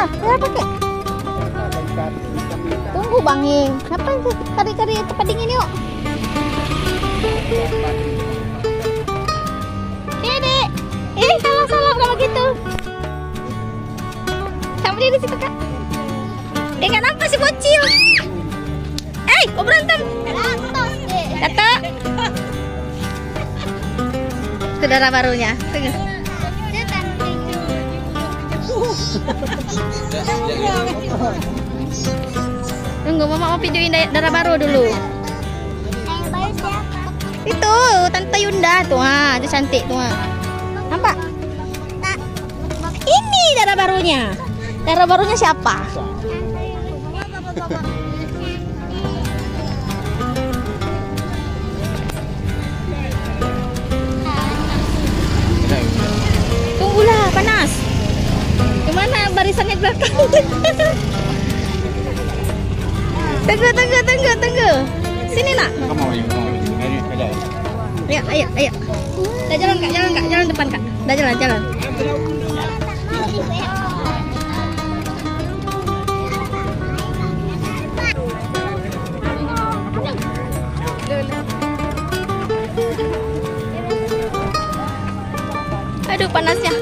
Dah, ya pakai. Tunggu Bang Ing. Ngapain sih cari-cari tempat dingin yuk? Dek. Salah kalau gitu. Kamu di situ Kak. Kenapa sih bocil? Kok berantem? Kata. Saudara barunya. Tunggu, Mama mau videoin darah baru dulu. Yang baru siapa? Itu Tante Yunda tuh, itu cantik tuh. Nampak? Ini darah barunya. Darah barunya siapa? Tunggulah, panas. Kemana barisannya belakang? Tunggu. Sini nak. Ayo. Dah jalan Kak, jalan depan Kak. Dah jalan. Aduh panasnya.